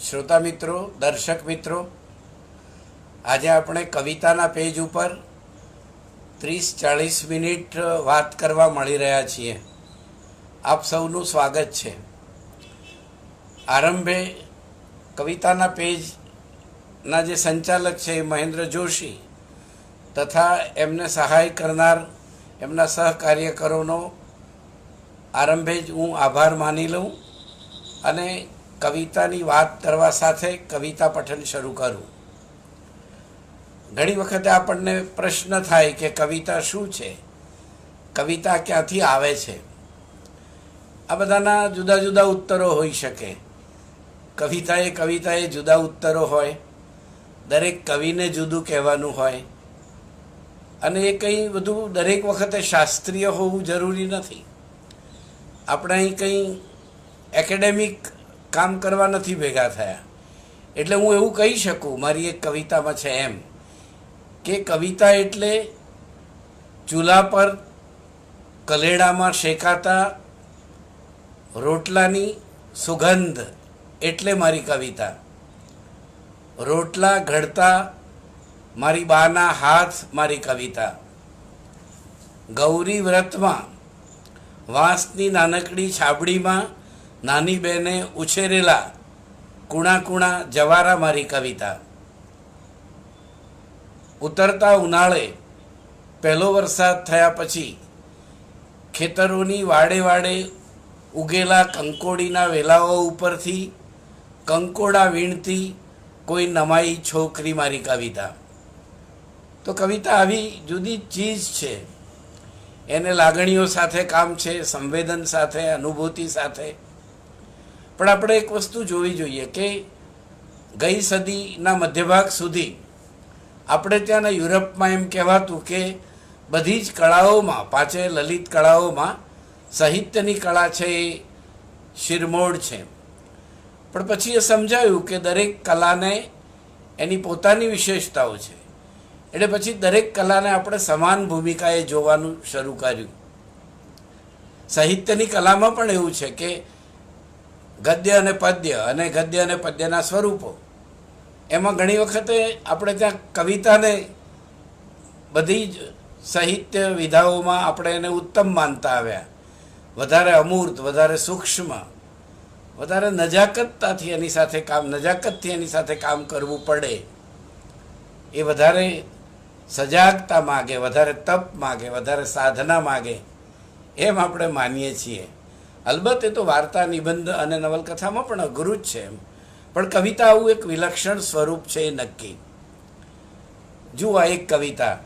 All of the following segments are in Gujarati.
શ્રોતા મિત્રો, દર્શક મિત્રો, આજે આપણે કવિતાના પેજ ઉપર 30-40 મિનિટ વાત કરવા મળી રહ્યા છીએ. આપ સૌનું સ્વાગત છે. આરંભે કવિતાના પેજના જે સંચાલક છે એ મહેન્દ્ર જોશી તથા એમને સહાય કરનાર એમના સહકાર્યકરોનો આરંભે જ હું આભાર માની લઉં અને કવિતાની વાત કરવા સાથે કવિતા પઠન શરૂ કરું. ઘણી વખતે આપણને પ્રશ્ન થાય કે કવિતા શું છે, કવિતા ક્યાંથી આવે છે. આ બધાના જુદા જુદા ઉત્તરો હોઈ શકે. કવિતાએ જુદા ઉત્તરો હોય, દરેક કવિને જુદું કહેવાનું હોય અને એ કંઈ બધું દરેક વખતે શાસ્ત્રીય હોવું જરૂરી નથી. આપણે અહીં કંઈ એકેડેમિક કામ કરવા નથી ભેગા થયા. એટલે હું એવું કહી શકું, મારી એક કવિતામાં છે એમ, કે કવિતા એટલે ચૂલા પર કલેડામાં શેકાતા રોટલાની સુગંધ એટલે મારી કવિતા. રોટલા ઘડતા મારી બાના હાથ મારી કવિતા. ગૌરી વ્રતમાં વાંસની નાનકડી છાબડીમાં નાની બેને ઉછેરેલા કુણા કુણા જવારા મારી કવિતા. ઉતરતા ઉનાળે પહેલો વરસાદ થયા પછી ખેતરોની વાડે વાડે ઉગેલા કંકોડીના વેલાઓ ઉપરથી કંકોડા વીણતી કોઈ નમાઈ છોકરી મારી કવિતા. તો કવિતા આવી જુદી ચીજ છે. એને લાગણીઓ સાથે કામ છે, સંવેદન સાથે, અનુભૂતિ સાથે. પણ આપણે એક વસ્તુ જોવી જોઈએ કે ગઈ સદીના મધ્યભાગ સુધી આપણે ત્યાંના યુરોપમાં એમ કહેવાતું કે બધી જ કળાઓમાં, પાંચે લલિત કળાઓમાં સાહિત્યની કળા છે એ શિરમોડ છે. પણ પછી એ સમજાયું કે દરેક કલાને એની પોતાની વિશેષતાઓ છે. એટલે પછી દરેક કલાને આપણે સમાન ભૂમિકાએ જોવાનું શરૂ કર્યું. સાહિત્યની કલામાં પણ એવું છે કે ગદ્ય અને પદ્ય અને ગદ્ય અને પદ્યના સ્વરૂપો, એમાં ઘણી વખતે આપણે ત્યાં કવિતાને બધી જ સાહિત્ય વિધાઓમાં આપણે એને ઉત્તમ માનતા આવ્યા. વધારે અમૂર્ત, વધારે સૂક્ષ્મ, વધારે નજાકતથી એની સાથે કામ કરવું પડે. એ વધારે સજાગતા માગે, વધારે તપ માગે, વધારે સાધના માગે, એમ આપણે માનીએ છીએ. અલબત્ત એ તો વાર્તા, નિબંધ અને નવલકથામાં પણ અઘરું જ છે. પણ કવિતા આવું એક વિલક્ષણ સ્વરૂપ છે એ નક્કી. જુઓ, આ એક કવિતા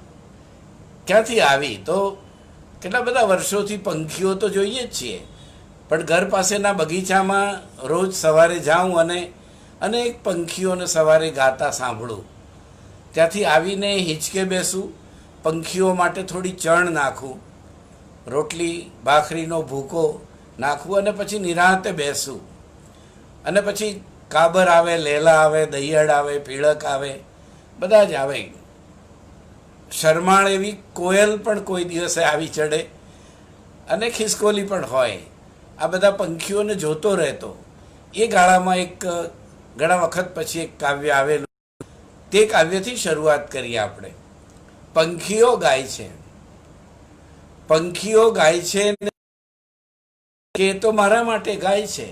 ક્યાંથી આવી? તો કેટલા બધા વર્ષોથી પંખીઓ તો જોઈએ જ છીએ, પણ ઘર પાસેના બગીચામાં રોજ સવારે જાઉં અને અનેક પંખીઓને સવારે ગાતા સાંભળું. ત્યાંથી આવીને હિંચકે બેસું, પંખીઓ માટે થોડી ચણ નાખું, રોટલી ભાખરીનો ભૂકો નાખવું અને પછી નિરાંતે બેસું. અને પછી કાબર આવે, લેલા આવે, દહિયાડ આવે, પીળક આવે, બધા જ આવે. શરમાળ એવી કોયલ પણ કોઈ દિવસે આવી ચડે અને ખિસકોલી પણ હોય. આ બધા પંખીઓને જોતો રહેતો. એ ગાળામાં એક ઘણા વખત પછી એક કાવ્ય આવેલું. તે કાવ્યથી શરૂઆત કરીએ આપણે. પંખીઓ ગાય છે, પંખીઓ ગાય છે કે તો મારા માટે ગાય છે,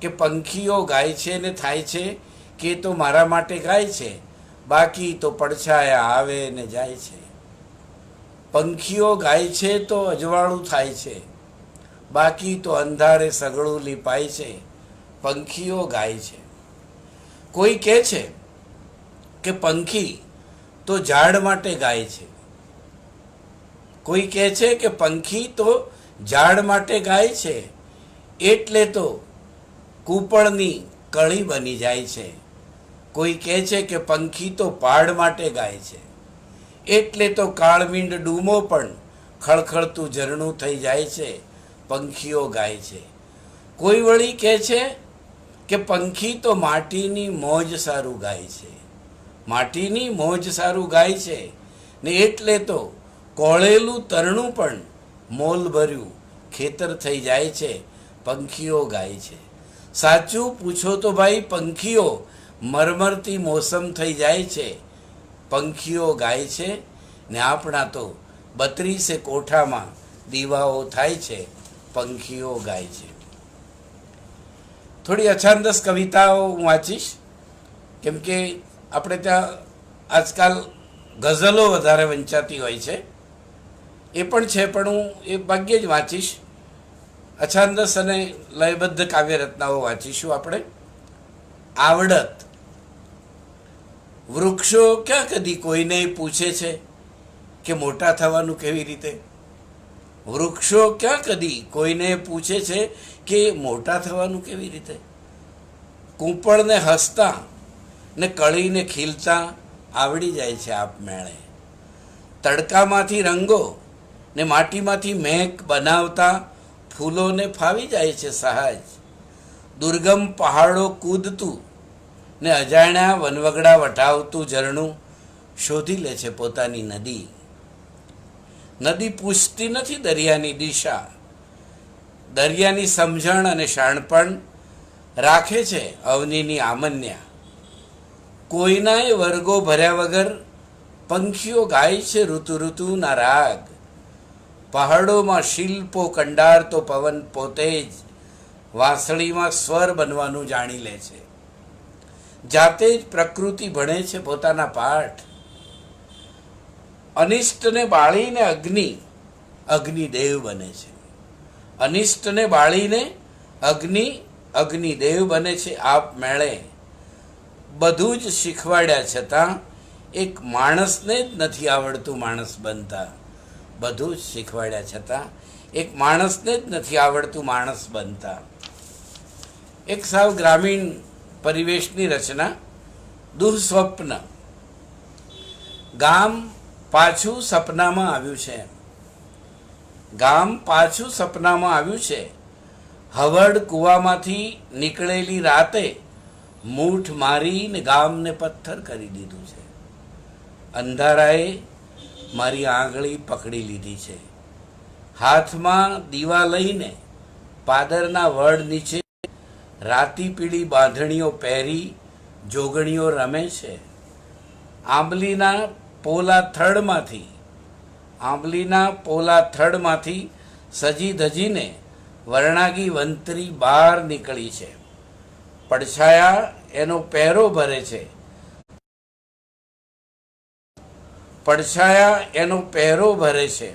કે પંખીઓ ગાય છે ને થાય છે કે તો મારા માટે ગાય છે, બાકી તો પડછાયા આવે ને જાય છે. પંખીઓ ગાય છે તો અજવાળું થાય છે, બાકી તો અંધારે સગળું લીપાય છે. પંખીઓ ગાય છે. કોઈ કહે છે કે પંખી તો ઝાડ માટે ગાય છે. કોઈ કહે છે કે પંખી તો ઝાડ માટે ગાય છે, એટલે તો કૂપળની કળી બની જાય છે. કોઈ કહે છે કે પંખી તો પાડ માટે ગાય છે, એટલે તો કાળમીંડ ડૂમો પણ ખળખળતું ઝરણું થઈ જાય છે. પંખીઓ ગાય છે. કોઈ વળી કહે છે કે પંખી તો માટીની મોજ સારું ગાય છે, માટીની મોજ સારું ગાય છે ને એટલે તો કોળેલું તરણું પણ મોલ ભર્યું ખેતર થઈ જાય છે. પંખીઓ ગાય છે. સાચું પૂછો તો ભાઈ પંખીઓ મરમરતી મોસમ થઈ જાય છે, પંખીઓ ગાય છે ને આપણા તો 32 કોઠામાં દીવાઓ થાય છે, પંખીઓ ગાય છે. થોડી અછાંદસ કવિતાઓ હું વાંચીશ, કેમ કે આપણે ત્યાં આજકાલ ગઝલો વધારે વંચાતી હોય છે, એ પણ છે, પણ હું એ ભાગ્યે જ વાંચીશ. અછાંદસ અને લયબદ્ધ કાવ્યરચનાઓ વાંચીશું આપણે. આવડત. વૃક્ષો ક્યાં કદી કોઈને પૂછે છે કે મોટા થવાનું કેવી રીતે? વૃક્ષો ક્યાં કદી કોઈને પૂછે છે કે મોટા થવાનું કેવી રીતે? કૂંપળને હસતા ને કળીને ખીલતા આવડી જાય છે આપમેળે. તડકામાંથી રંગો ને માટીમાંથી મહેક બનાવતા ફૂલોને ફાવી જાય છે સહજ. દુર્ગમ પહાડો કૂદતું ને અજાણ્યા વનવગડા વટાવતું ઝરણું શોધી લે છે પોતાની નદી. નદી પૂછતી નથી દરિયાની દિશા, દરિયાની સમજણ અને શાણપણ રાખે છે અવનીની આમન્યા. કોઈનાએ વર્ગો ભર્યા વગર પંખીઓ ગાય છે ઋતુ ઋતુના રાગ. પહાડોમાં શિલ્પો કંડારતો પવન પોતે જ વાંસળીમાં સ્વર બનવાનું જાણી લે છે. જાતે જ પ્રકૃતિ ભણે છે પોતાના પાઠ. અનિષ્ટને બાળીને અગ્નિદેવ બને છે. અનિષ્ટને બાળીને અગ્નિદેવ બને છે આપમેળે. બધું જ શીખવાડ્યા છતાં એક માણસને જ નથી આવડતું માણસ બનતા. બધું જ શીખવાડ્યા છતાં એક માણસને જ નથી આવડતું માણસ બનતા. એક સાવ ગ્રામીણ પરિવેશની રચના, દુઃસ્વપ્ન. ગામ પાછું સપનામાં આવ્યું છે. ગામ પાછું સપનામાં આવ્યું છે. હવડ કૂવામાંથી નીકળેલી રાતે મૂઠ મારીને ગામને પથ્થર કરી દીધું છે. અંધારાએ મારી આંગળી પકડી લીધી છે. હાથમાં દીવા લઈને પાદરના વડ નીચે રાતી પીળી બાંધણીઓ પહેરી જોગણીઓ રમે છે. આંબલીના પોલા થડમાંથી સજી ધજીને વર્ણાગી વંતરી બહાર નીકળી છે. પડછાયા એનો પહેરો ભરે છે. પડછાયા એનો પહેરો ભરે છે.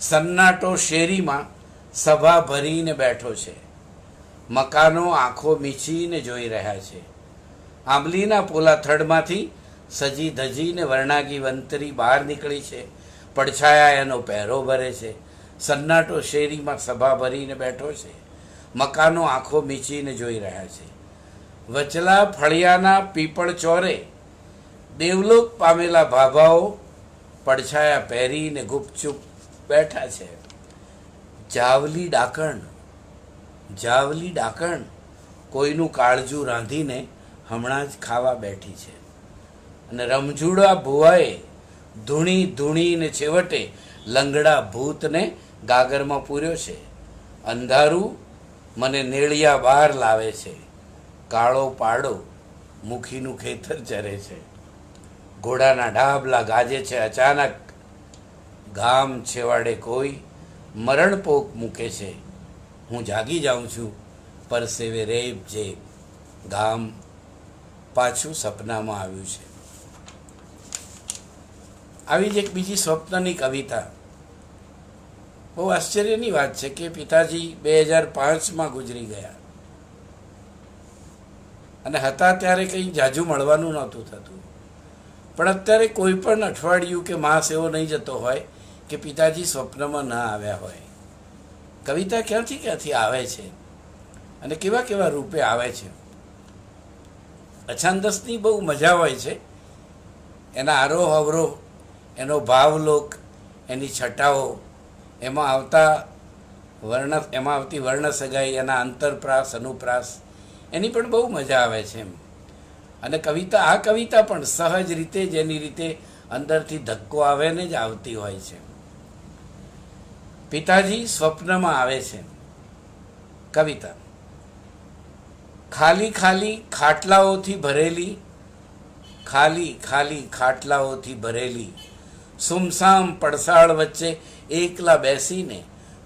સન્નાટો શેરીમાં સભા ભરીને બેઠો છે. મકાનો આંખો મીચીને જોઈ રહ્યા છે. આંબલીના પોલા થડમાંથી સજી ધજીને વર્ણાગી વંતરી બહાર નીકળી છે. પડછાયા એનો પહેરો ભરે છે. સન્નાટો શેરીમાં સભા ભરીને બેઠો છે. મકાનો આંખો મીચીને જોઈ રહ્યા છે. વચલા ફળિયાના પીપળ ચોરે દેવલોક પામેલા ભાભાઓ પડછાયા પહેરીને ગુપચુપ બેઠા છે. જાવલી ડાકણ કોઈનું કાળજું રાંધીને હમણાં જ ખાવા બેઠી છે. અને રમઝુડા ભુવાએ ધૂણીને છેવટે લંગડા ભૂતને ગાગરમાં પૂર્યો છે. અંધારું મને નેળિયા બહાર લાવે છે. કાળો પાડો મુખીનું ખેતર ચરે છે. ઘોડાના ડાબલા ગાજે છે અચાનક. ગામ છેવાડે કોઈ મરણપોક મૂકે છે. હું જાગી જાઉં છું પરસેવે રેબ જે. ગામ પાછું સપનામાં આવ્યું છે. આવી જ એક બીજી સ્વપ્નની કવિતા. બહુ આશ્ચર્યની વાત છે કે પિતાજી 2005માં ગુજરી ગયા અને હતા ત્યારે કંઈ જાજુ મળવાનું નહોતું થતું. પણ અત્યારે કોઈ પણ અઠવાડિયું કે માસ એવો નહીં જતો હોય કે પિતાજી સ્વપ્નમાં ન આવ્યા હોય. કવિતા ક્યાંથી આવે છે અને કેવા કેવા રૂપે આવે છે. અછાંદસની બહુ મજા હોય છે. એના આરોહ અવરોહ, એનો ભાવલોક, એની છટાઓ, એમાં આવતી વર્ણ સગાઈ, એના અંતરપ્રાસ અનુપ્રાસ, એની પણ બહુ મજા આવે છે એમ. અને આ કવિતા પણ સહજ રીતે જેની રીતે અંદરથી ધક્કો આવે ને જ આવતી હોય છે. પિતાજી સ્વપ્નમાં આવે છે. કવિતા. ખાલી ખાલી ખાટલાઓથી ભરેલી, ખાલી ખાલી ખાટલાઓથી ભરેલી સુમસામ પડસાળ વચ્ચે એકલા બેસીને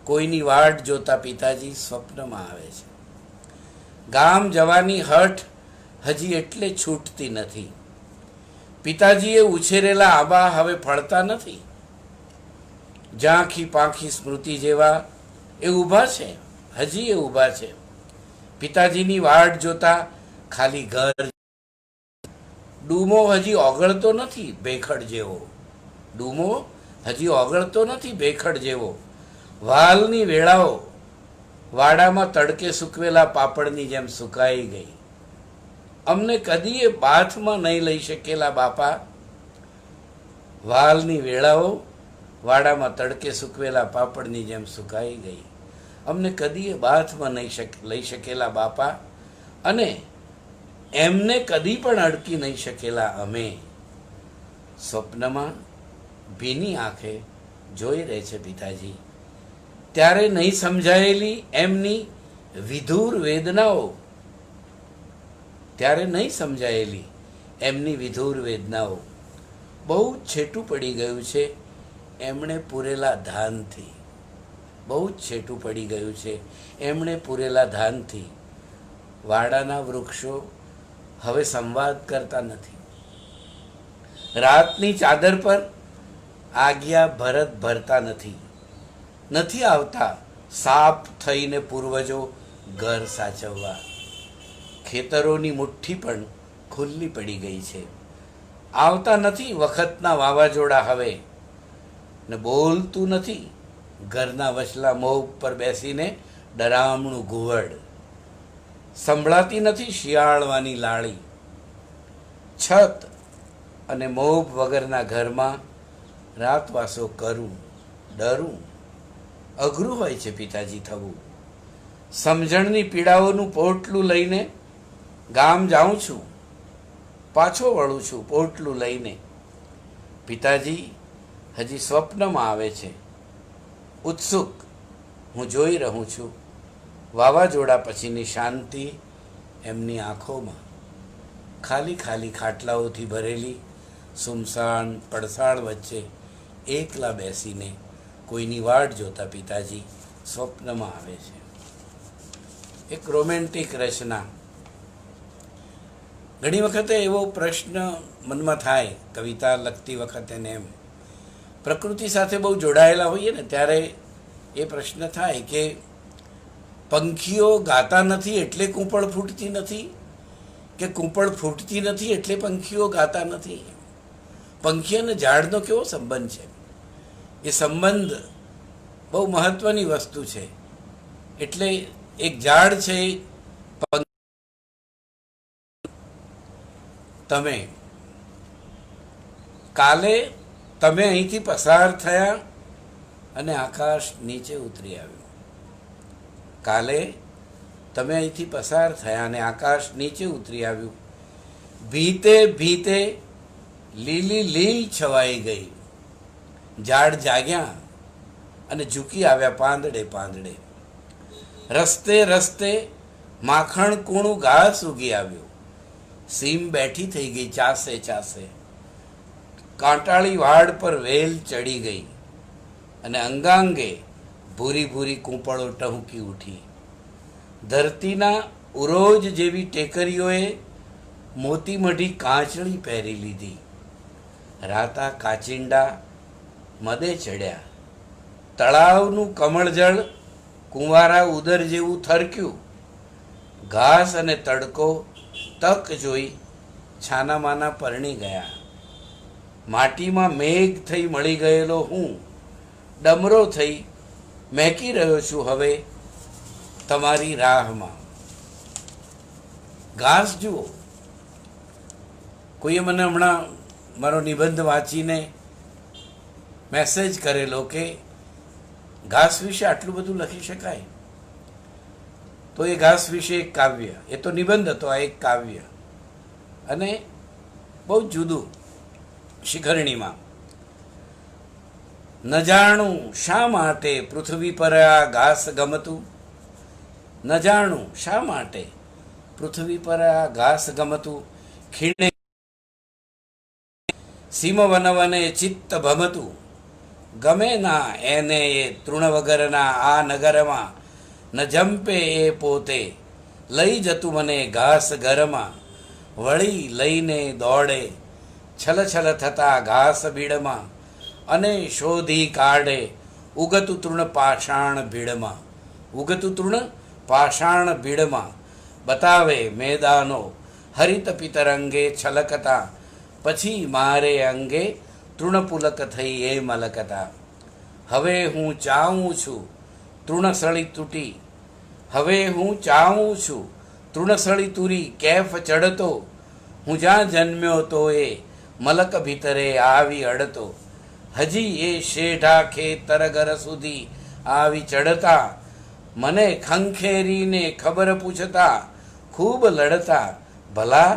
કોઈની વાટ જોતા પિતાજી સ્વપ્નમાં આવે છે. ગામ જવાની હઠ હજી એટલે છૂટતી નથી. પિતાજીએ ઉછેરેલા આંબા હવે ફળતા નથી. ઝાંખી પાંખી સ્મૃતિ જેવા એ ઊભા છે, હજી એ ઊભા છે. પિતાજીની વાટ જોતા ખાલી ઘર. ડૂમો હજી ઓગળતો નથી ભેખડ જેવો, ડૂમો હજી ઓગળતો નથી ભેખડ જેવો. વાલની વેળાઓ વાડામાં તડકે સૂકવેલા પાપડની જેમ સુકાઈ ગઈ. અમને કદીએ બાથમાં નહીં લઈ શકેલા બાપા. વાલની વેળાઓ વાડામાં તડકે સૂકવેલા પાપડની જેમ સુકાઈ ગઈ. અમને કદીએ બાથમાં નહીં લઈ શકેલા બાપા, અને એમને કદી પણ અડકી નહીં શકેલા અમે. સ્વપ્નમાં ભીની આંખે જોઈ રહે છે પિતાજી. ત્યારે નહીં સમજાયેલી એમની વિધુર વેદનાઓ, ત્યારે નહીં સમજાયેલી એમની વિધુર વેદનાઓ. બહુ છેટું પડી ગયું છે એમણે પૂરેલા ધાનથી, બહુ જ છેટું પડી ગયું છે એમણે પૂરેલા ધાનથી. વાડાના વૃક્ષો હવે સંવાદ કરતા નથી. રાતની ચાદર પર આજ્ઞા ભરત ભરતા નથી. નથી આવતા સાપ થઈને પૂર્વજો ઘર સાચવવા. ખેતરોની મુઠ્ઠી પણ ખુલ્લી પડી ગઈ છે. આવતા નથી વખતના વાવાઝોડા હવે, ને બોલતું નથી ઘરના વચલા મોહ પર બેસીને ડરામણું ઘુવડ. સંભળાતી નથી શિયાળવાની લાળી. છત અને મોહ વગરના ઘરમાં રાતવાસો કરું, ડરું. અઘરું હોય છે પિતાજી થવું. સમજણની પીડાઓનું પોટલું લઈને ગામ જાઉં છું, પાછો વળું છું પોટલું લઈને. પિતાજી હજી સ્વપ્નમાં આવે છે. ઉત્સુક હું જોઈ રહું છું વાવાઝોડા પછીની શાંતિ એમની આંખોમાં. ખાલી ખાલી ખાટલાઓથી ભરેલી સુમસાન પડસાળ વચ્ચે એકલા બેસીને કોઈની વાટ જોતા પિતાજી સ્વપ્નમાં આવે છે. એક રોમેન્ટિક રચના. ઘણી વખતે એવો પ્રશ્ન મનમાં થાય કવિતા લખતી વખતે ને એમ, પ્રકૃતિ સાથે બહુ જોડાયેલા હોઈએ ને ત્યારે એ પ્રશ્ન થાય કે પંખીઓ ગાતા નથી એટલે કૂંપળ ફૂટતી નથી, કે કૂંપળ ફૂટતી નથી એટલે પંખીઓ ગાતા નથી. પંખી અને ઝાડનો કેવો સંબંધ છે? એ સંબંધ બહુ મહત્વની વસ્તુ છે. એટલે એક ઝાડ છે, તમે કાલે તમે અહીંથી પસાર થયા અને આકાશ નીચે ઉતરી આવ્યું. કાલે તમે અહીંથી પસાર થયા અને આકાશ નીચે ઉતરી આવ્યું. ભીતે ભીતે લીલી લીલ છવાઈ ગઈ. ઝાડ જાગ્યા અને ઝૂકી આવ્યા પાંદડે પાંદડે. રસ્તે રસ્તે માખણ કૂણું ઘાસ ઉગી આવ્યું. સીમ બેઠી થઈ ગઈ ચાસે ચાસે. કાંટાળી વાડ પર વેલ ચડી ગઈ અને અંગાંગે ભૂરી ભૂરી કૂંપળો ટહુકી ઉઠી. ધરતીના ઉરોજ જેવી ટેકરીઓએ મોતી મઢી કાંચળી પહેરી લીધી. રાતા કાચિંડા મદે ચડ્યા. તળાવનું કમળજળ કુંવારા ઉદર જેવું થરક્યું. ઘાસ અને તડકો તક જોઈ છાનામાના પરણી ગયા. માટીમાં મેઘ થઈ મળી ગયેલો હું ડમરો થઈ મહેકી રહ્યો છું હવે તમારી રાહમાં. ઘાસ જુઓ. કોઈએ મને હમણાં મારો નિબંધ વાંચીને મેસેજ કરેલો કે ઘાસ વિશે આટલું બધું લખી શકાય? તો એ ઘાસ વિશે એક કાવ્ય, એ તો નિબંધ હતો, આ એક કાવ્ય. અને બહુ જુદું. શિખરણીમાં ન જાણું શા માટે પૃથ્વી પર આ ઘાસ ગમતું, ન જાણું શા માટે પૃથ્વી પર આ ઘાસ ગમતું ખીણે સીમ વનવને ચિત્ત ભમતું ગમે ના એને એ તૃણ વગરના આ નગરમાં ન જંપે એ પોતે લઈ જતું મને ઘાસ ઘરમાં વળી લઈને દોડે છલછલ થતા ઘાસ બીડમાં અને શોધી કાઢે ઉગતું તૃણ પાષાણ ભીડમાં ઉગતું તૃણ પાષાણ ભીડમાં બતાવે મેદાનો હરિત પિતરંગે છલકતા પછી મારે અંગે તૃણપુલક થઈ એ મલકતા હવે હું ચાહું છું તૃણસળી તૂટી હવે હું ચાહું છું તૃણસળી તૂરી કેફ ચડતો હું જ્યાં જન્મ્યો તો એ મલક ભીતરે આવી અડતો હજી એ શેઢા ખેતરગર સુધી આવી ચડતા મને ખંખેરીને ખબર પૂછતા ખૂબ લડતા ભલા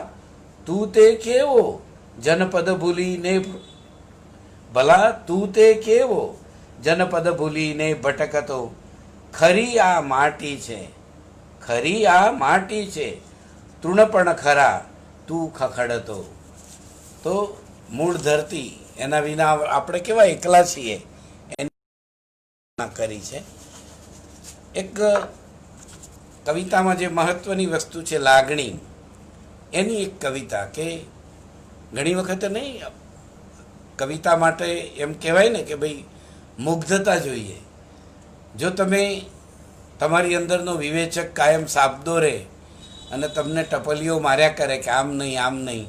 તું તે કેવો જનપદ ભૂલીને ભલા તું તે કેવો જનપદ ભૂલીને ભટકતો ખરી આ માટી છે ખરી આ માટી છે તૃણ પણ ખરા તું ખખડતો. તો મૂળ ધરતી એના વિના આપણે કેવા એકલા છીએ એની કરી છે. એક કવિતામાં જે મહત્વની વસ્તુ છે લાગણી, એની એક કવિતા કે ઘણી વખત નહીં કવિતા માટે એમ કહેવાય ને કે ભાઈ મુગ્ધતા જોઈએ. જો તમે તમારી અંદરનો વિવેચક કાયમ સાબદો રહે અને તમને ટપલીઓ માર્યા કરે કે આમ નહીં આમ નહીં,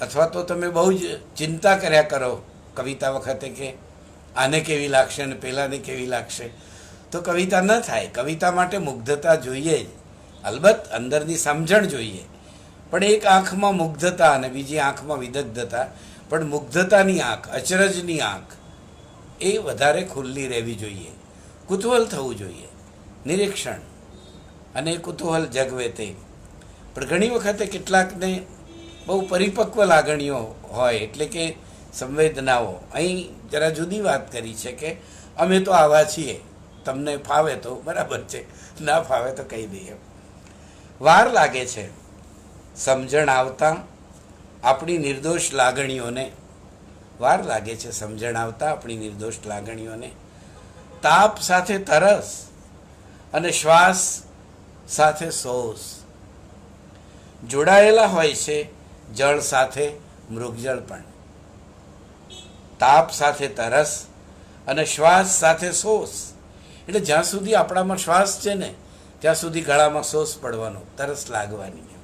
અથવા તો તમે બહુ જ ચિંતા કર્યા કરો કવિતા વખતે કે આને કેવી લાગશે ને પેલાને કેવી લાગશે, તો કવિતા ન થાય. કવિતા માટે મુગ્ધતા જોઈએ જ, અલબત્ત અંદરની સમજણ જોઈએ, પણ એક આંખમાં મુગ્ધતા અને બીજી આંખમાં વિદગ્ધતા, પણ મુગ્ધતાની આંખ, અચરજની આંખ એ વધારે ખુલ્લી રહેવી જોઈએ. કુતૂહલ થવું જોઈએ, નિરીક્ષણ અને કુતૂહલ જગવે તે. પણ ઘણી વખતે કેટલાકને બહુ પરિપક્વ લાગણીઓ હોય, એટલે કે સંવેદનાઓ. અહીં જરા જુદી વાત કરી છે કે અમે તો આવા છીએ, તમને ફાવે તો બરાબર છે, ના ફાવે તો કહી દઈએ. વાર લાગે છે સમજણ આવતા આપણી નિર્દોષ લાગણીઓને, વાર લાગે છે સમજણ આવતા આપણી નિર્દોષ લાગણીઓને. તાપ સાથે તરસ અને શ્વાસ સાથે સોસ જોડાયેલા હોય છે, જળ સાથે મૃગજળ પણ. તાપ સાથે તરસ અને શ્વાસ સાથે સોસ, એટલે જ્યાં સુધી આપણામાં શ્વાસ છે ને ત્યાં સુધી ગળામાં સોસ પડવાનો, તરસ લાગવાની.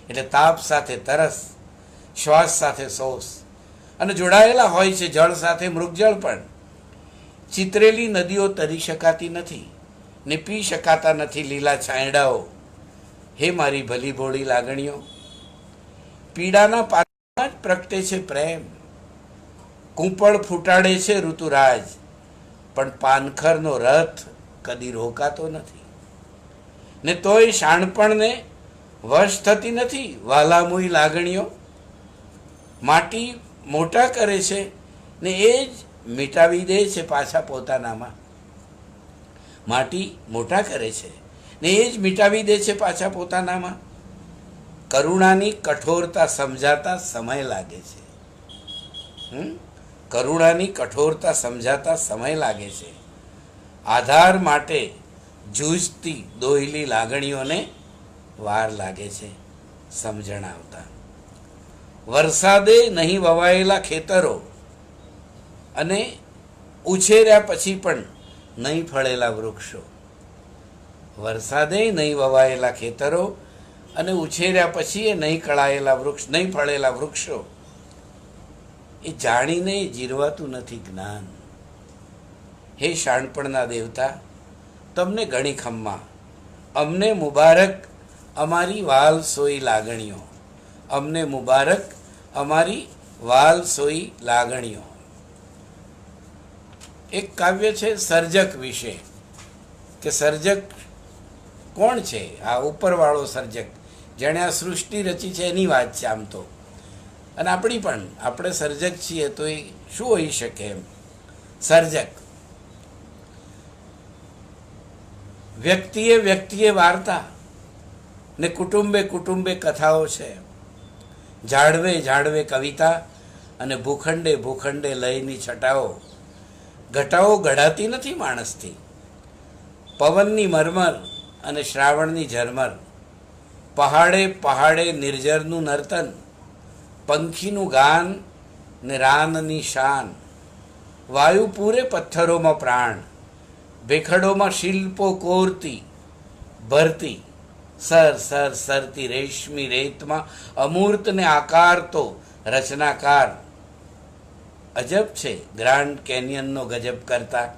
એટલે તાપ સાથે તરસ, શ્વાસ સાથે સોસ, અને જોડાયેલા હોય છે જળ સાથે મૃગજળ પણ. ચિતરેલી નદીઓ તરી શકાતી નથી ને પી શકાતા નથી લીલા છાંયડાઓ. હે મારી ભલી ભોળી લાગણીઓ, પીડાના પાત્રમાં જ પ્રગટે છે પ્રેમ. કૂંપળ ફૂટાડે છે ઋતુરાજ, પણ પાનખરનો રથ કદી રોકાતો નથી. ને તોય શાણપણને વશ થતી નથી વાલામુઈ લાગણીઓ. માટી મોટા કરે છે ને એ જ મિટાવી દે છે પાછા પોતાનામાં. માટી મોટા કરે છે ને એ જ મિટાવી દે છે પાછા પોતાનામાં. કરુણાની કઠોરતા સમજાતા સમય લાગે છે. કરુણાની કઠોરતા સમજાતા સમય લાગે છે. આધાર માટે જૂજતી દોહલી લાગણીઓને વાર લાગે છે સમજણ આવતા. વરસાદે નહીં વવાયેલા ખેતરો અને ઉછેર્યા પછી પણ નહીં ફળેલા વૃક્ષો. વરસાદે નહીં વવાયેલા ખેતરો અને ઉછેર્યા પછી એ નહીં કળાયેલા વૃક્ષ, નહીં ફળેલા વૃક્ષો. એ જાણીને જીરવાતું નથી જ્ઞાન. હે શાણપણના દેવતા, તમને ઘણી ખમ્મા. અમને મુબારક અમારી વાલ સોઈ લાગણીઓ, અમને મુબારક અમારી વાલ સોઈ લાગણીઓ. એક કાવ્ય છે સર્જક વિશે, કે સર્જક કોણ છે? આ ઉપરવાળો સર્જક, જેણે આ સૃષ્ટિ રચી છે એની વાત છે આમ તો. અને આપણી પણ, આપણે સર્જક છીએ તો એ શું હોઈ શકે એમ. સર્જક વ્યક્તિએ વ્યક્તિએ વાર્તા ને કુટુંબે કુટુંબે કથાઓ છે. ઝાડવે ઝાડવે કવિતા અને ભૂખંડે ભૂખંડે લયની છટાઓ. ઘટાઓ ઘડાતી નથી માણસથી. પવનની મરમર અને શ્રાવણની ઝરમર. પહાડે પહાડે નિર્જરનું નર્તન. પંખીનું ગાન ને રાનની શાન. વાયુ પૂરે પથ્થરોમાં પ્રાણ. ભેખડોમાં શિલ્પો કોરતી ભરતી. સર સર સરતી રેશમી રેતમાં અમૂર્તને આકાર તો રચનાકાર. અજબ છે ગ્રાન્ડ કેનિયનનો ગજબ કરતા.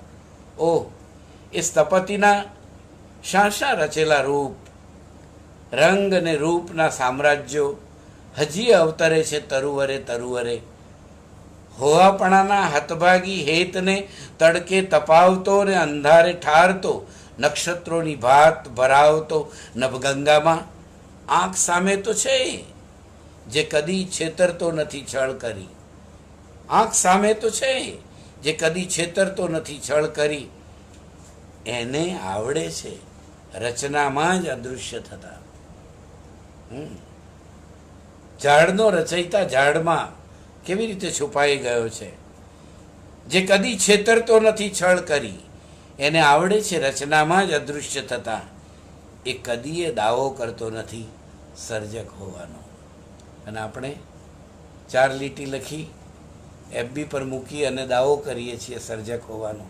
ઓહ, એ સ્થપતિના શા રચેલા રૂપ. રંગ અને રૂપના સામ્રાજ્યો હજી અવતરે છે તરુવરે તરુવરે. હોવાપણાના હતભાગી હેતને તડકે તપાવતો ને અંધારે ઠારતો નક્ષત્રોની ભાત ભરાવતો નભગંગામાં. આંખ સામે તો છે જે કદી છેતરતો નથી છળ કરી. આંખ સામે તો છે જે કદી છેતરતો નથી છળ કરી. એને આવડે છે રચનામાં જ અદૃશ્ય થતા. ઝાડનો રચયિતા ઝાડમાં કેવી રીતે છુપાઈ ગયો છે. જે કદી છેતરતો નથી છળ કરી. એને આવડે છે રચનામાં જ અદૃશ્ય થતા. એ કદીએ દાવો કરતો નથી સર્જક હોવાનો. અને આપણે 4 લીટી લખી એફબી પર મૂકી અને દાવો કરીએ છીએ સર્જક હોવાનો.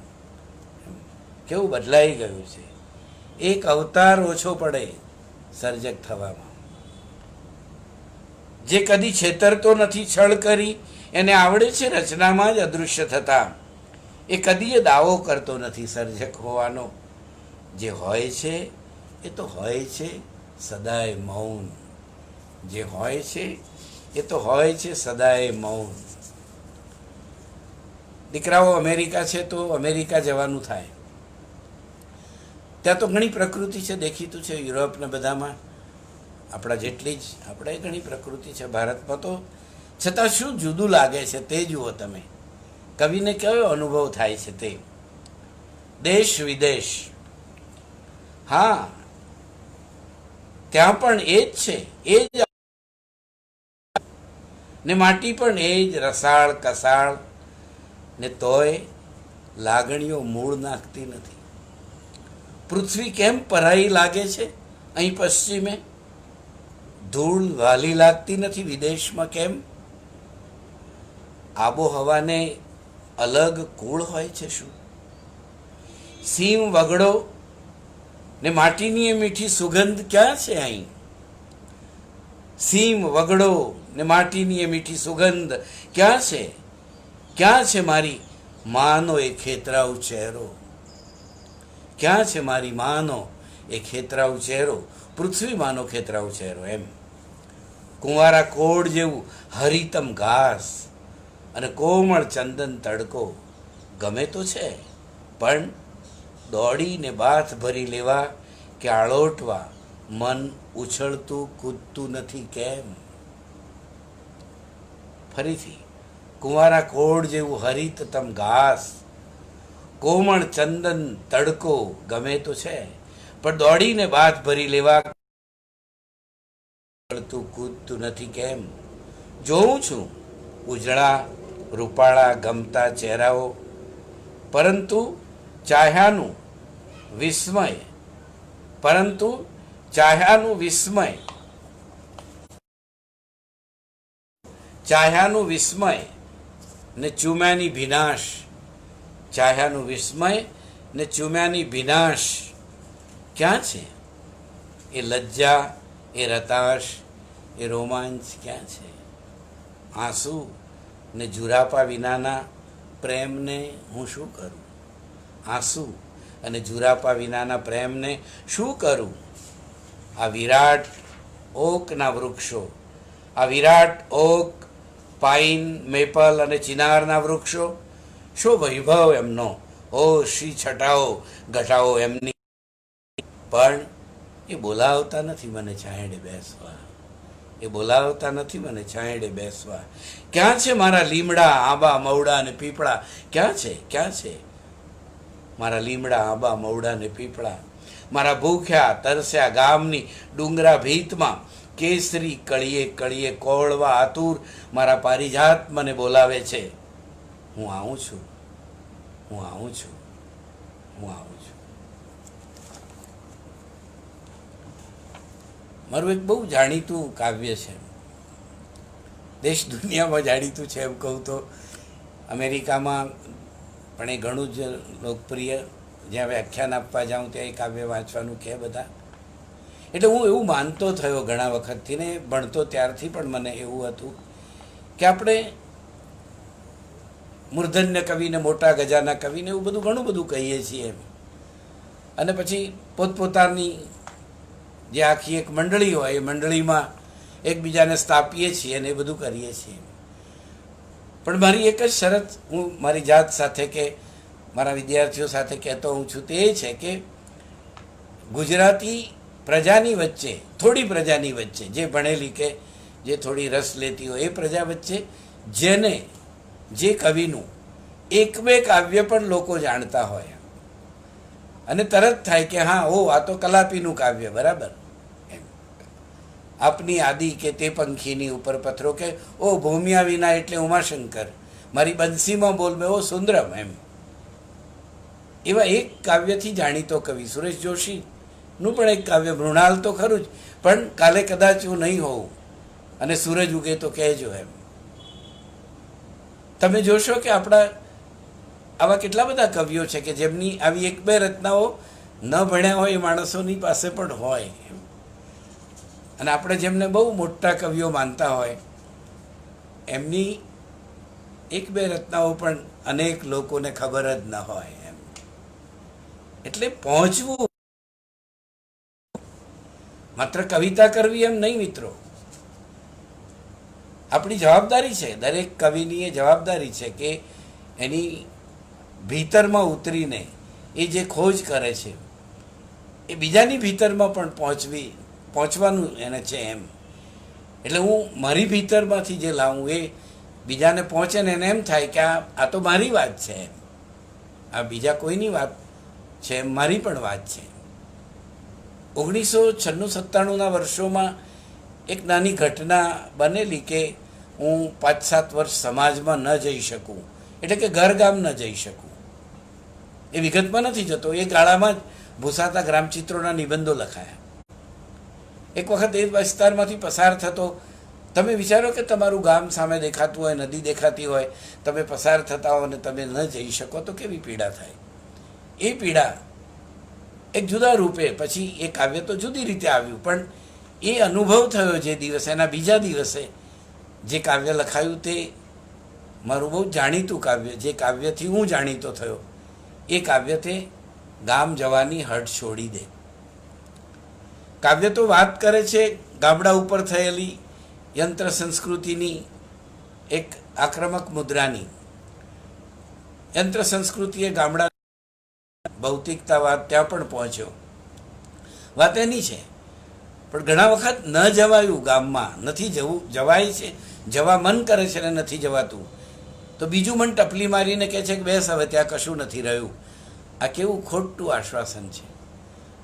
કેવું બદલાઈ ગયું છે. એક અવતાર ઓછો પડે સર્જક થવામાં. જે કદી છેતરતો નથી છળ કરી. એને આવડે છે રચનામાં જ અદૃશ્ય થતા. એ કદીએ દાવો કરતો નથી સર્જક હોવાનો. જે હોય છે એ તો હોય છે સદાય મૌન. જે હોય છે એ તો હોય છે સદાય મૌન. દીકરાઓ અમેરિકા છે તો અમેરિકા જવાનું થાય. ત્યાં તો ઘણી પ્રકૃતિ છે, દેખીતું છે. યુરોપને બધામાં આપણા જેટલી જ આપણે ઘણી પ્રકૃતિ છે. ભારતમાં તો છતાં શું જુદું લાગે છે તે જુઓ તમે. કવિને કયો અનુભવ થાય છે તે. દેશ વિદેશ, હા ત્યાં પણ એ જ છે. એ જ ને માટી પણ એ જ રસાળ કસાળ. ને તોય લાગણીઓ મૂળ નાખતી નથી. પૃથ્વી કેમ પરાઈ લાગે છે અહીં પશ્ચિમે. ધૂળ વાલી લાગતી નથી વિદેશમાં કેમ. આબોહવાને અલગ કુળ હોય છે શું. સીમ વગડો ને માટીની એ મીઠી સુગંધ ક્યાં છે અહીં. સીમ વગડો ને માટીની એ મીઠી સુગંધ ક્યાં છે. ક્યાં છે મારી માનો એ ખેતરાઉ ચહેરો. ક્યાં છે મારી માનો એ ખેતરાઉ ચહેરો. પૃથ્વી માનો ખેતરાઉ ચહેરો. એમ કુંવારા કોડ જેવું હરિતમ ઘાસ અને કોમળ ચંદન તડકો ગમે તો છે, પણ દોડીને બાથ ભરી લેવા કે આળોટવા મન ઉછળતું કૂદતું નથી કેમ. ફરીથી કુંવારા કોડ જેવું હરિતતમ ઘાસ, કોમળ ચંદન તડકો ગમે તો છે, પણ દોડીને બાથ ભરી લેવા કૂદતું નથી કેમ. જોઉં છું ઉજળા રૂપાળા ગમતા ચહેરાઓ, પરંતુ ચાહ્યાનું વિસ્મય ચાહ્યાનું વિસ્મય ને ચૂમ્યાની ભીનાશ. ચાહ્યાનું વિસ્મય ને ચૂમ્યાની ભીનાશ ક્યાં છે. એ લજ્જા, એ રતાશ, એ રોમાંચ ક્યાં છે. આંસુ ને જુરાપા વિનાના પ્રેમને હું શું કરું. આંસુ અને જુરાપા વિનાના પ્રેમને શું કરું. આ વિરાટ ઓકના વૃક્ષો, આ વિરાટ ઓક, પાઇન, મેપલ અને ચિનારના વૃક્ષો, શું વૈભવ એમનો. ઓ શ્રી છટાઓ ઘટાઓ એમની. પણ એ બોલાવતા નથી મને છાંયડે બેસવા. એ બોલાવતા નથી મને છાંયડે બેસવા. ક્યાં છે મારા લીમડા, આંબા, મવડા અને પીપળા. ક્યાં છે મારા લીમડા, આંબા, મવડા અને પીપળા. મારા ભૂખ્યા તરસ્યા ગામની ડુંગરા ભીતમાં કેસરી કળીએ કળીએ કોળવા આતુર મારા પારિજાત મને બોલાવે છે. હું આવું છું, હું આવું છું, હું આવું છું. મારું એક બહુ જાણીતું કાવ્ય છે, દેશ દુનિયામાં જાણીતું છે એમ કહું તો. અમેરિકામાં પણ એ ઘણું જ લોકપ્રિય, જ્યાં વ્યાખ્યાન આપવા જાઉં ત્યાં એ કાવ્ય વાંચવાનું કહે બધા. એટલે હું એવું માનતો થયો ઘણા વખતથી, ને ભણતો ત્યારથી પણ મને એવું હતું કે આપણે મૂર્ધન્ય કવિને, મોટા ગજાના કવિને એવું બધું ઘણું બધું કહીએ છીએ એમ, અને પછી પોતપોતાની જે આખી એક મંડળી હોય એ મંડળીમાં એકબીજાને સ્થાપીએ છીએ અને એ બધું કરીએ છીએ. પણ મારી એક જ શરત હું મારી જાત સાથે કે મારા વિદ્યાર્થીઓ સાથે કહેતો હું છું, તે એ છે કે ગુજરાતી પ્રજાની વચ્ચે, થોડી પ્રજાની વચ્ચે, જે ભણેલી કે જે થોડી રસ લેતી હોય એ પ્રજા વચ્ચે, જેને જે કવિનું એક બે કાવ્ય પણ લોકો જાણતા હોય અને તરત થાય કે હા, ઓ આ તો કલાપીનું કાવ્ય, બરાબર. આપની આદિ કે તે પંખીની ઉપર પથરો, કે ઓ ભૂમિયા વિના એટલે ઉમાશંકર, મારી બંસીમાં બોલમે ઓ સુંદરમ, એમ. એવા એક કાવ્યથી જાણીતો કવિ સુરેશ જોશીનું પણ એક કાવ્ય મૃણાલ તો ખરું જ, પણ કાલે કદાચ હું નહીં હોઉં અને સૂરજ ઉગે તો કહેજો, એમ. તમે જોશો કે આપણા આવા કેટલા બધા કવિઓ છે કે જેમની આવી એક બે રચનાઓ ન ભણ્યા હોય એ માણસોની પાસે પણ હોય, અને આપણે જેમને બહુ મોટા કવિઓ માનતા હોય એમની એક બે રચનાઓ પણ અનેક લોકોને ખબર જ ન હોય એમ. એટલે પહોંચવું, માત્ર કવિતા કરવી એમ નહીં મિત્રો, આપણી જવાબદારી છે, દરેક કવિની એ જવાબદારી છે કે એની ભીતરમાં ઉતરીને એ જે ખોજ કરે છે એ બીજાની ભીતરમાં પણ પહોંચવાનું એને છે એમ. એટલે હું મારી ભીતરમાંથી જે લાવું એ બીજાને પહોંચે ને એને એમ થાય કે આ તો મારી વાત છે, આ બીજા કોઈની વાત છે, મારી પણ વાત છે. 1996-97ના વર્ષોમાં એક નાની ઘટના બનેલી કે હું 5-7 વર્ષ સમાજમાં ન જઈ શકું, એટલે કે ઘર ગામ ન જઈ શકું. એ વિગતમાં નથી જતો, એ ગાળામાં જ ભૂસાતા ગ્રામચિત્રોના નિબંધો લખાયા. એક વખત એ વિસ્તારમાંથી પસાર થતો, તમે વિચારો કે તમારું ગામ સામે દેખાતું હોય, નદી દેખાતી હોય, તમે પસાર થતા હો અને તમે ન જઈ શકો તો કેવી પીડા થાય. એ પીડા એક જુદા રૂપે પછી એ કાવ્ય તો જુદી રીતે આવ્યું, પણ એ અનુભવ થયો જે દિવસે, એના બીજા દિવસે જે કાવ્ય લખાયું તે મારું બહુ જાણીતું કાવ્ય, જે કાવ્યથી હું જાણીતો થયો એ કાવ્ય તે ગામ જવાની હટ છોડી દે. કાવ્ય તો વાત કરે છે ગામડા ઉપર થયેલી યંત્ર સંસ્કૃતિની, એક આક્રમક મુદ્રાની. યંત્ર સંસ્કૃતિએ ગામડા ભૌતિકતાવાદ ત્યાં પણ પહોંચ્યો, વાત એની છે. પણ ઘણા વખત ન જવાયું, ગામમાં નથી જવું, જવાય છે, જવા મન કરે છે ને નથી જવાતું, તો બીજું મન ટપલી મારીને કહે છે કે બેસ હવે ત્યાં કશું નથી રહ્યું. આ કેવું ખોટું આશ્વાસન છે.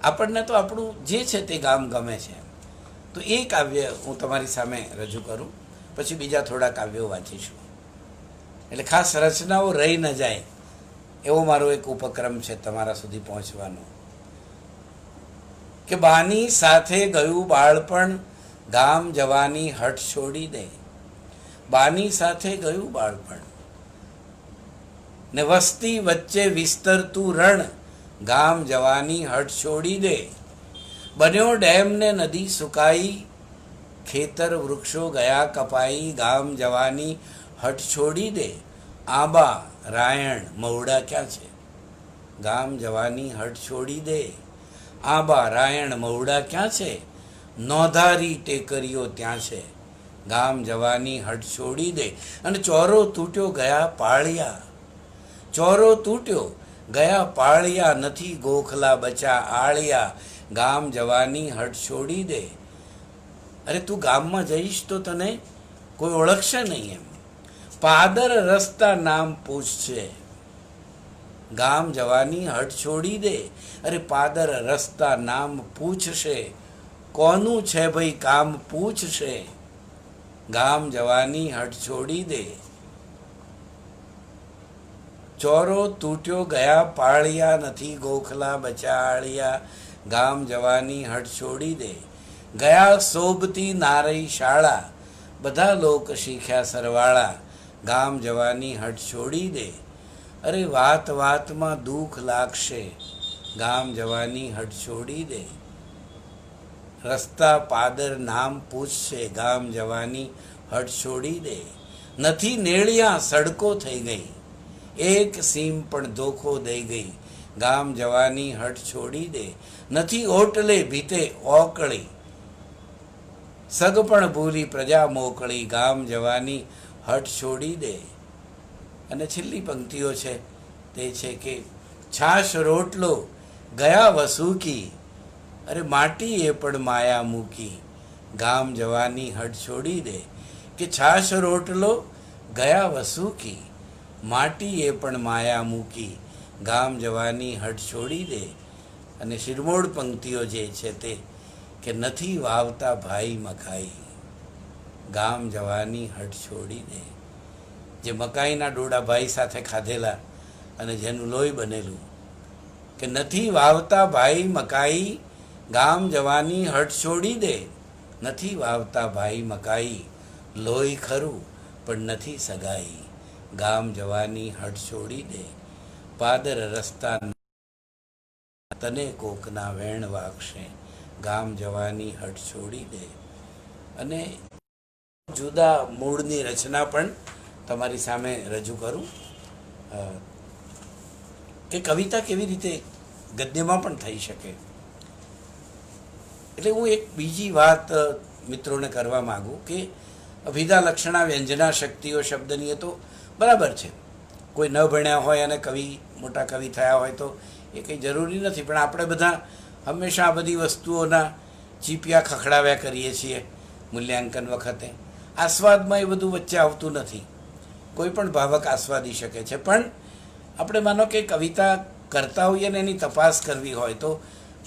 આપણને તો આપણું જે છે તે ગામ ગમે છે. તો એ કાવ્ય હું તમારી સામે રજૂ કરું, પછી બીજા થોડા કાવ્યો વાંચીશું. એટલે ખાસ રચનાઓ રહી ન જાય એવો મારો એક ઉપક્રમ છે તમારા સુધી પહોંચવાનો. કે બાની સાથે ગયું બાળપણ, ગામ જવાની હટ છોડી દે. બાની સાથે ગયું બાળપણ ને વસ્તી વચ્ચે વિસ્તરતું રણ, ગામ જવાની હટ છોડી દે. બન્યો ડેમ ને નદી સુકાઈ, ખેતર વૃક્ષો ગયા કપાઈ, ગામ જવાની હટ છોડી દે. આંબા રાયણ મવડા ક્યાં છે, ગામ જવાની હટ છોડી દે. આંબા રાયણ મવડા ક્યાં છે, નોંધારી ટેકરીઓ ત્યાં છે, ગામ જવાની હટ છોડી દે. અને ચોરો તૂટ્યો ગયા પાળિયા, ચોરો તૂટ્યો ગયા પાળિયા, નથી ગોખલા બચા આળિયા, ગામ જવાની હટ છોડી દે. અરે તું ગામમાં જઈશ તો તને કોઈ ઓળખશે નહીં એમ. પાદર રસ્તા નામ પૂછશે, ગામ જવાની હઠ છોડી દે. અરે પાદર રસ્તા નામ પૂછશે, કોનું છે ભાઈ કામ પૂછશે. ગામ જવાની હઠ છોડી દે. ચોરો તૂટ્યો ગયા પાળિયા, નથી ગોખલા બચાળિયા. ગામ જવાની હઠ છોડી દે. ગયા શોભતી નારઈ શાળા, બધા લોક શીખ્યા સરવાળા. ગામ જવાની હઠ છોડી દે. અરે વાત વાતમાં દુઃખ લાગશે, ગામ જવાની હઠ છોડી દે. રસ્તા પાદર નામ પૂછશે, ગામ જવાની હઠ છોડી દે. નથી નેળિયા સડકો થઈ ગઈ, એક સીમ પણ ધોખો દઈ ગઈ. ગામ જવાની હઠ છોડી દે. નથી ઓટલે ભીતે ઓકળી, સગ પણ ભૂલી પ્રજા મોકળી. ગામ જવાની હઠ છોડી દે. અને છેલ્લી પંક્તિઓ છે તે છે કે છાશ રોટલો ગયા વસૂકી, અરે માટી એ પણ માયા મૂકી. ગામ જવાની હઠ છોડી દે. કે છાશ રોટલો ગયા વસૂકી, માટી એ પણ માયા મૂકી. ગામ જવાની હઠ છોડી દે. અને શિરમોડ પંક્તિઓ જે છે તે કે નથી વાવતા ભાઈ મકાઈ, ગામ જવાની હઠ છોડી દે. જે મકાઈના ડોડા ભાઈ સાથે ખાધેલા અને જેનું લોહી બનેલું, કે નથી વાવતા ભાઈ મકાઈ, ગામ જવાની હઠ છોડી દે. નથી વાવતા ભાઈ મકાઈ, લોહી ખરું પણ નથી સગાઈ. ગામ જવાની હઠ છોડી દે. પાદર રસ્તા તને કોકના વેણ વાગશે, ગામ જવાની હઠ છોડી દે. અને જુદા મૂળની રચના પણ તમારી સામે રજૂ કરું કે કવિતા કેવી રીતે ગદ્યમાં પણ થઈ શકે. એટલે હું એક બીજી વાત મિત્રોને કરવા માગું કે અભિધા લક્ષણા વ્યંજના શક્તિઓ શબ્દની તો બરાબર છે. કોઈ ન ભણ્યા હોય અને મોટા કવિ થયા હોય તો એ કંઈ જરૂરી નથી, પણ આપણે બધા હંમેશા આ બધી વસ્તુઓના ચીપિયા ખખડાવ્યા કરીએ છીએ મૂલ્યાંકન વખતે. આસ્વાદમાં એ બધું વચ્ચે આવતું નથી. કોઈ પણ ભાવક આસ્વાદી શકે છે, પણ આપણે માનો કે કવિતા કરતા હોઈએ ને એની તપાસ કરવી હોય તો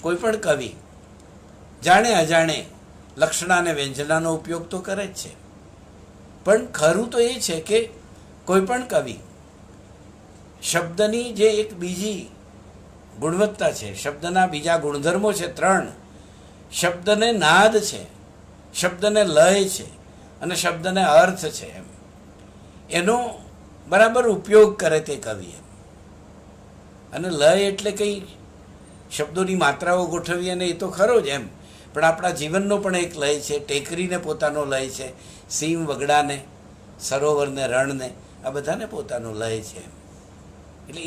કોઈ પણ કવિ જાણે અજાણે લક્ષણા અને વ્યંજનાનો ઉપયોગ તો કરે જ છે. પણ ખરું તો એ છે કે કોઈ પણ કવિ શબ્દની જે એક બીજી ગુણવત્તા છે, શબ્દના બીજા ગુણધર્મો છે 3, શબ્દને નાદ છે, શબ્દને લય છે અને શબ્દને અર્થ છે, એનો બરાબર ઉપયોગ કરે તે કવિ. અને લય એટલે કંઈ શબ્દોની માત્રાઓ ગોઠવી અને એ તો ખરો જ એમ, પણ આપણા જીવનનો પણ એક લય છે. ટેકરીને પોતાનો લય છે, સીમ વગડાને, સરોવરને, રણને, આ બધાને પોતાનો લય છે. એટલે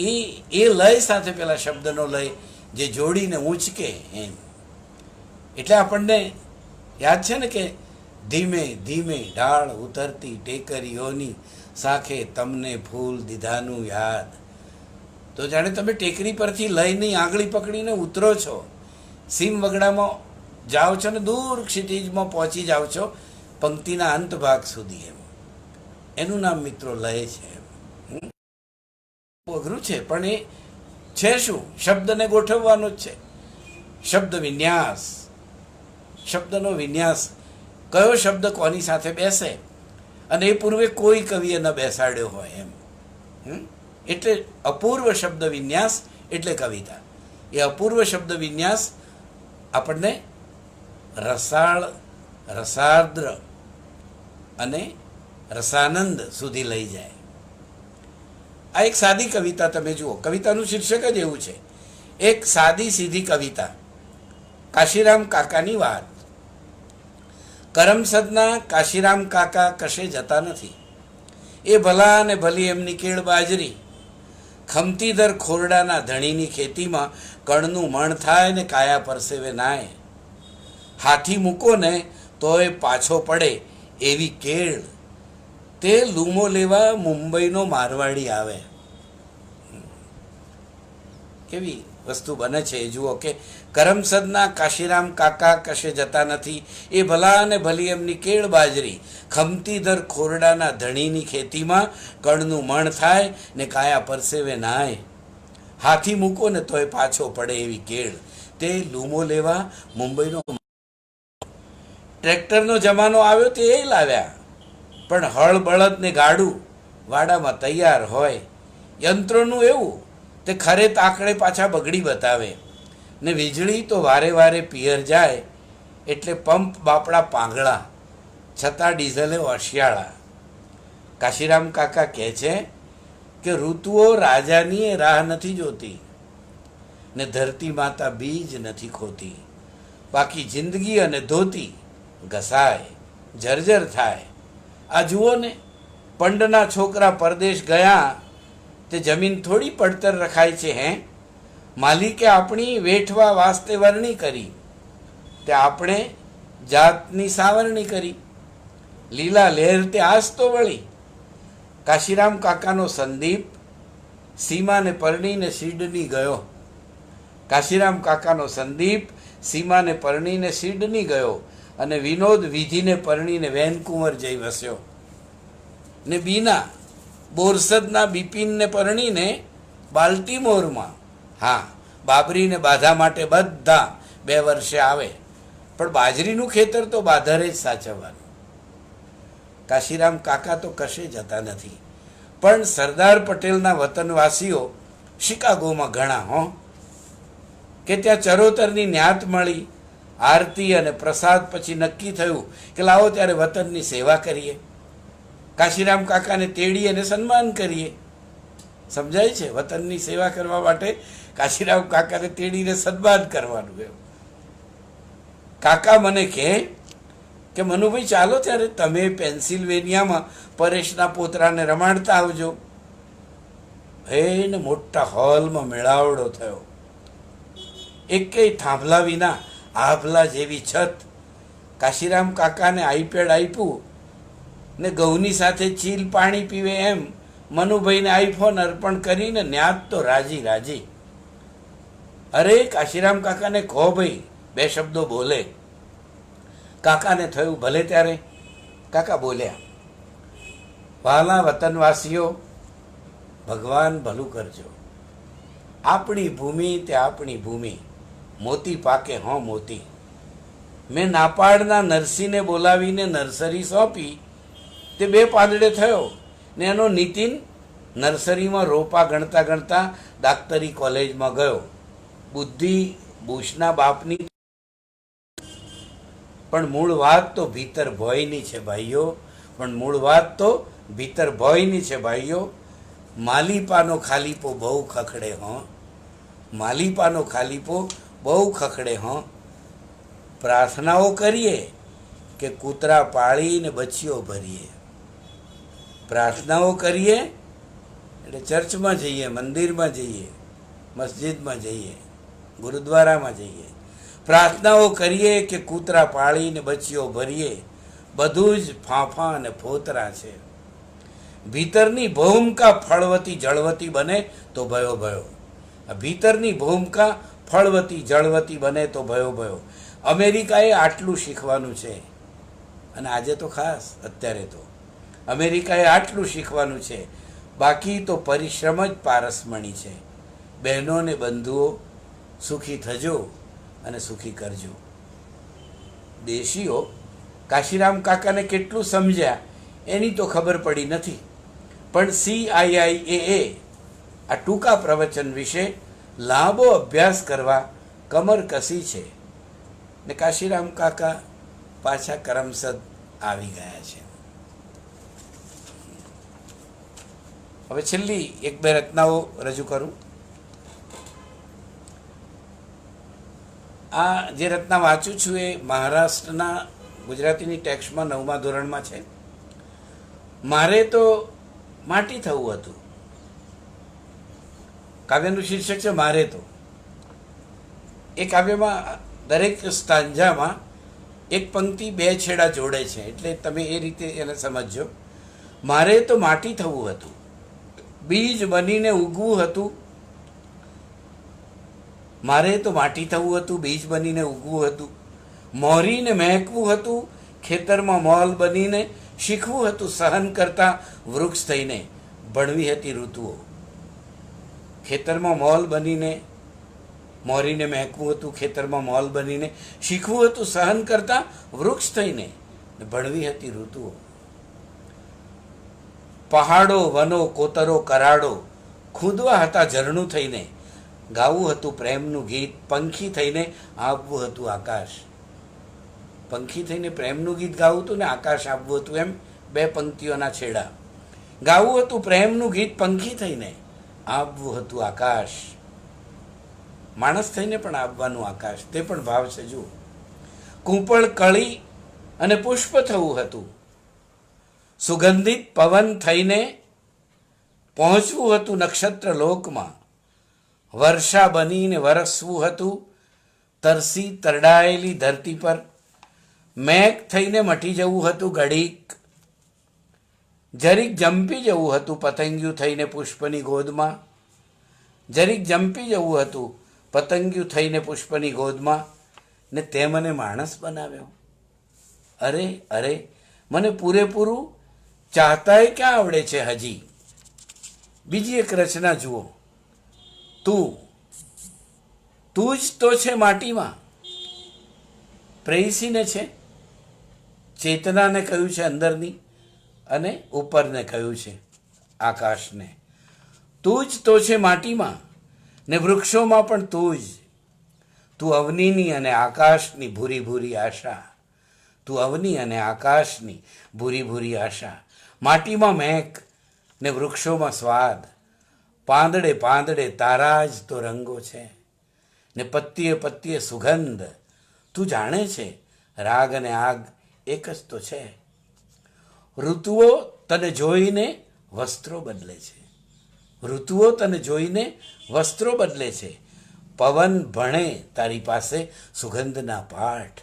એ લય સાથે પેલા શબ્દનો લય જે જોડીને ઊંચકે એમ. એટલે આપણને યાદ છે ને કે ધીમે ધીમે ઢાળ ઉતરતી ટેકરીઓની સાખે તમને ફૂલ દીધાનું યાદ. તો જાણે તમે ટેકરી પરથી લયની આંગળી પકડીને ઉતરો છો, સીમ વગડામાં જાઓ છો ને દૂર ક્ષિતિજમાં પહોંચી જાઓ છો પંક્તિના અંત ભાગ સુધી. એનું નામ મિત્રો લય છે. અઘરું છે પણ એ છે શું? શબ્દને ગોઠવવાનો જ છે. શબ્દ વિન્યાસ, શબ્દનો વિન્યાસ, કયો શબ્દ કોની સાથે બેસે, અને એ પૂર્વે કોઈ કવિએ ન બેસાડ્યો હોય એમ. એટલે અપૂર્વ શબ્દ વિન્યાસ એટલે કવિતા. એ અપૂર્વ શબ્દ વિન્યાસ આપણને રસાળ, રસાર્દ્ર અને રસાનંદ સુધી લઈ જાય. આ એક સાદી કવિતા તમે જુઓ, કવિતાનું શીર્ષક જ એવું છે, એક સાદી સીધી કવિતા. કાશીરામ કાકાની વાત. કરમસદના કાશીરામ કાકા કશે જતા નથી. એ ભલા અને ભલી એમની કેળ બાજરી, ખમતી દર ખોરડાના ધણીની ખેતીમાં કણનું મણ થાય ને કાયા પરસેવે નાય. હાથી મૂકો ને તોય પાછો પડે એવી કેળ, તે લૂમો લેવા મુંબઈનો મારવાડી આવે. કેવી વસ્તુ બને છે એ જુઓ કે કરમસદના કાશીરામ કાકા કશે જતા નથી. એ ભલા અને ભલી એમની કેળ બાજરી, ખમતી દર ખોરડાના ધણીની ખેતીમાં કણનું મણ થાય ને કાયા પરસેવે નાય. હાથી મૂકો ને તોય પાછો પડે એવી કેળ. તે લૂમો લેવા મુંબઈનો ટ્રેક્ટરનો જમાનો આવ્યો તે એ લાવ્યા, પણ હળ બળદ ને ગાડું વાડામાં તૈયાર હોય. યંત્રોનું એવું તે ખરે તાકડે પાછા બગડી બતાવે ને વીજળી તો વારે વારે પિયર જાય એટલે પંપ બાપડા પાંગળા, છતાં ડીઝલે હોશિયાળા. કાશીરામ કાકા કહે છે કે ઋતુઓ રાજાની રાહ નથી જોતી ને ધરતી માતા બીજ નથી ખોતી. બાકી જિંદગી અને ધોતી ઘસાય જર્જર થાય. આ જુઓ ને, પંડના છોકરા પરદેશ ગયા તે જમીન થોડી પડતર રખાય છે. હે, માલિકે આપણી વેઠવા વાસ્તે વરણી કરી, તે આપણે જાતની સાવરણી કરી. લીલા લહેર તે આસ તો વળી. કાશીરામ કાકાનો સંદીપ સીમાને પરણીને સિડની ગયો. કાશીરામ કાકાનો સંદીપ સીમાને પરણીને સિડની ગયો અને વિનોદ વિધિને પરણીને વેનકુવર જઈ વસ્યો. ને બીના બોરસદના બિપિનને પરણીને બાલ્ટીમોરમાં. હા, બાબરીને બાધા માટે બધા 2 વર્ષે આવે, પણ બાજરીનું ખેતર તો બાધરે જ સાચવવાનું. કાશીરામ કાકા તો કશે જતા નથી, પણ સરદાર પટેલના વતનવાસીઓ શિકાગોમાં ઘણા કે ત્યાં ચરોતરની ન્યાત મળી. આરતી અને પ્રસાદ પછી નક્કી થયું કે લાવો ત્યારે વતનની સેવા કરીએ, કાશીરામ કાકાને તેડી અને સન્માન કરીએ. સમજાય છે? વતનની સેવા કરવા માટે કાશીરામ કાકાને તેડીને સન્માન કરવાનું. એમ કાકા મને કહે કે મનુભાઈ ચાલો ત્યારે તમે પેન્સિલ્વેનિયામાં પરેશના પોતરાને રમાડતા આવજો. એને મોટા હોલમાં મેળાવડો થયો. એકેય થાંભલા વિના આભલા જેવી છત. કાશીરામ કાકાને આઈપેડ આપ્યું ને ઘઉંની સાથે ચીલ પાણી પીવે એમ મનુભાઈને આઈફોન અર્પણ કરીને ન્યાત તો રાજી રાજી. અરે કાશીરામ કાકાને કહો ભાઈ, 2 શબ્દો બોલે. કાકાને થયું ભલે ત્યારે. કાકા બોલ્યા, વહાલા વતનવાસીઓ, ભગવાન ભલું કરજો. આપણી ભૂમિ તે આપણી ભૂમિ, મોતી પાકે મોતી. મેં નાપાડના નરસિંહને બોલાવીને નર્સરી સોંપી. તે 2 પાંદડે થયો ને એનો નીતિન નર્સરીમાં રોપા ગણતા ગણતા ડાક્ટરી કોલેજમાં ગયો. બુદ્ધિ બુશના બાપની, પણ મૂળ વાત તો ભીતર ભોયની છે ભાઈઓ. પણ મૂળ વાત તો ભીતર ભોયની છે ભાઈઓ. માલિપાનો ખાલીપો બહુ ખખડે. માલિપાનો ખાલીપો બહુ ખખડે. પ્રાર્થનાઓ કરીએ કે કૂતરા પાળીને બચ્ચીઓ ભરીએ. પ્રાર્થનાઓ કરીએ એટલે ચર્ચમાં જઈએ, મંદિરમાં જઈએ, મસ્જિદમાં જઈએ, ગુરુદ્વારામાં જઈએ. પ્રાર્થનાઓ કરીએ કે કૂતરા પાળીને બચ્ચીઓ ભરીએ. બધું જ ફાંફા અને ફોતરા છે. ભીતરની ભૂમિકા ફળવતી જળવતી બને તો ભયો ભયો. ભીતરની ભૂમિકા ફળવતી જળવતી બને તો ભયો ભયો. અમેરિકાએ આટલું શીખવાનું છે, અને આજે તો ખાસ અત્યારે તો અમેરિકાએ આટલું શીખવાનું છે. બાકી તો પરિશ્રમ જ પારસમણી છે. બહેનો ને બંધુઓ, સુખી થજો અને સુખી કરજો. દેશીઓ કાશીરામ કાકાને કેટલું સમજ્યા એની તો ખબર પડી નથી, પણ CIIAA આ ટૂંકા પ્રવચન વિશે લાંબો અભ્યાસ કરવા કમર કસી છે ને કાશીરામ કાકા પાછા કરમસદ આવી ગયા છે. હવે છેલ્લી 1-2 રચનાઓ રજૂ કરું. આ જે રચના વાંચું છું એ મહારાષ્ટ્રના ગુજરાતીની ટેક્સ્ટમાં 9મા ધોરણમાં છે. મારે તો માટી થવું હતું. કાવ્યનું શીર્ષક છે મારે તો. એ કાવ્યમાં દરેક સ્ટાન્જામાં એક પંક્તિ 2 છેડા જોડે છે, એટલે તમે એ રીતે એને સમજજો. મારે તો માટી થવું હતું, બીજ બનીને ઉગવું હતું. મારે તો માટી થવું હતું, બીજ બનીને ઉગવું હતું. મોરીને મહેકવું હતું, ખેતરમાં મોલ બનીને શીખવું હતું. સહન કરતા વૃક્ષ થઈને ભણવી હતી ઋતુઓ. ખેતરમાં મોલ બનીને મોરીને મહેકવું હતું, ખેતરમાં મોલ બનીને શીખવું હતું સહન કરતા વૃક્ષ થઈને, ને ભણવી હતી ઋતુઓ. પહાડો વનો કોતરો કરાડો ખૂંદવા હતા ઝરણું થઈને, ગાવું હતું પ્રેમનું ગીત પંખી થઈને, આવવું હતું આકાશ. પંખી થઈને પ્રેમનું ગીત ગાવું હતું ને આકાશ આવવું હતું, એમ બે પંક્તિઓના છેડા. ગાવું હતું પ્રેમનું ગીત પંખી થઈને, આવવું હતું આકાશ. માણસ થઈને પણ આવવાનું આકાશ, તે પણ ભાવ છે જુઓ. કૂંપળ કળી અને પુષ્પ થવું હતું, સુગંધિત પવન થઈને પહોંચવું હતું નક્ષત્ર લોકમાં, વર્ષા બનીને વરસવું હતું તરસી તરડાયેલી ધરતી પર, મેઘ થઈને મટી જવું હતું ઘડીક, જરીક જંપી જવું હતું પતંગિયું થઈને પુષ્પની ગોદમાં, જરીક જંપી જવું હતું પતંગિયું થઈને પુષ્પની ગોદમાં, ને તે મને માણસ બનાવ્યો. અરે અરે, મને પૂરેપૂરું ચાહતાય ક્યાં આવડે છે હજી. બીજી એક રચના જુઓ. તું જ તો છે માટીમાં, પ્રેયસીને છે, ચેતનાને કહ્યું છે અંદરની, અને ઉપરને કહ્યું છે આકાશને. તું જ તો છે માટીમાં ને વૃક્ષોમાં પણ તું જ. તું અવનીની અને આકાશની ભૂરી ભૂરી આશા, તું અવની અને આકાશની ભૂરી ભૂરી આશા. માટીમાં મહેક ને વૃક્ષોમાં સ્વાદ, પાંદડે પાંદડે તારા જ તો રંગો છે, ને પત્તીએ પત્તીએ સુગંધ. તું જાણે છે રાગ અને આગ એક જ તો છે. ઋતુઓ તને જોઈને વસ્ત્રો બદલે છે, ઋતુઓ તને જોઈને વસ્ત્રો બદલે છે. પવન ભણે તારી પાસે સુગંધના પાઠ,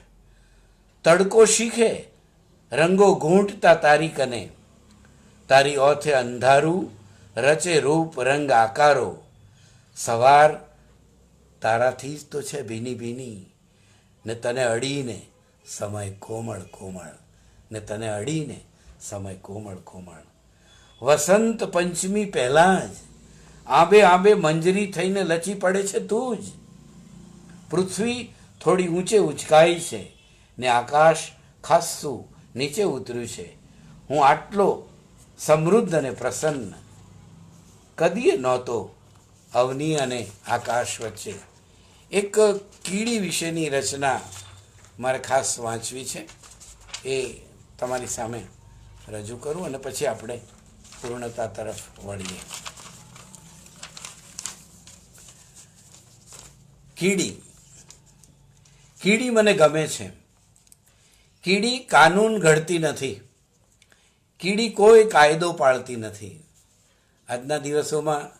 તડકો શીખે રંગો ગૂંટતા તારી કને, તારી ઓથે અંધારું રચે રૂપ રંગ આકારો. સવાર તારાથી જ તો છે ભીની ભીની, ને તને અડીને સમય કોમળ કોમળ, ને તને અડીને સમય કોમળ કોમળ. વસંત પંચમી પહેલાં જ આંબે આંબે મંજરી થઈને લચી પડે છે તું જ. પૃથ્વી થોડી ઊંચે ઉચકાઈ છે ને આકાશ ખાસ્સું નીચે ઉતર્યું છે. હું આટલો સમૃદ્ધ અને પ્રસન્ન કદીએ નહોતો અવની અને આકાશ વચ્ચે. એક કીડી વિશેની રચના મારે ખાસ વાંચવી છે, એ તમારી સામે રજૂ કરું અને પછી આપણે પૂર્ણતા તરફ વળીએ. કીડી. કીડી મને ગમે છે. કીડી કાનૂન ઘડતી નથી, કીડી કોઈ કાયદો પાળતી નથી. આજના દિવસોમાં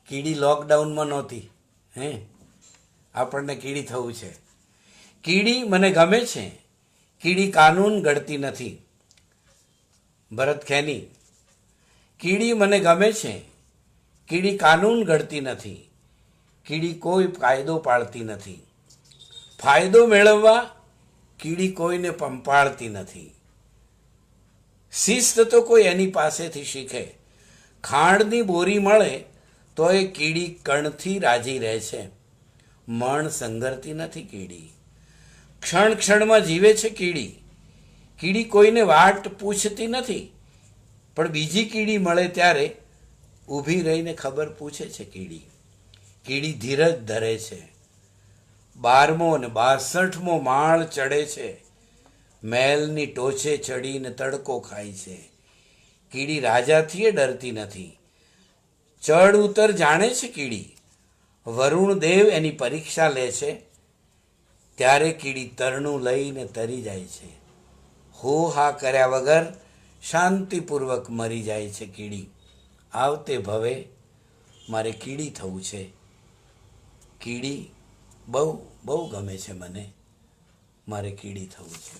કીડી લોકડાઉનમાં નહોતી, આપણને કીડી થવું છે. કીડી મને ગમે છે, કીડી કાનૂન ઘડતી નથી. ભરત ખેની. કીડી મને ગમે છે, કીડી કાનૂન ઘડતી નથી, કીડી કોઈ કાયદો પાળતી નથી. ફાયદો મેળવવા કીડી કોઈને પંપાળતી નથી. શિસ્ત તો કોઈ એની પાસેથી શીખે. ખાંડની બોરી મળે તો એ કીડી કણથી રાજી રહે છે, મણ સંગરતી નથી કીડી. ક્ષણ ક્ષણમાં જીવે છે કીડી. કીડી કોઈને વાટ પૂછતી નથી, પણ બીજી કીડી મળે ત્યારે ઊભી રહીને ખબર પૂછે છે કીડી. કીડી ધીરજ ધરે છે. 12મો અને 62મો માળ ચડે છે, મહેલની ટોચે ચડીને તડકો ખાય છે. કીડી રાજાથીએ ડરતી નથી, ચડ ઉતર જાણે છે કીડી. વરુણ દેવ એની પરીક્ષા લે છે, ત્યારે કીડી તરણું લઈને તરી જાય છે. હો હા કર્યા વગર શાંતિપૂર્વક મરી જાય છે કીડી. આવતે ભવે મારે કીડી થવું છે. કીડી બહુ બહુ ગમે છે મને, મારે કીડી થવું છે.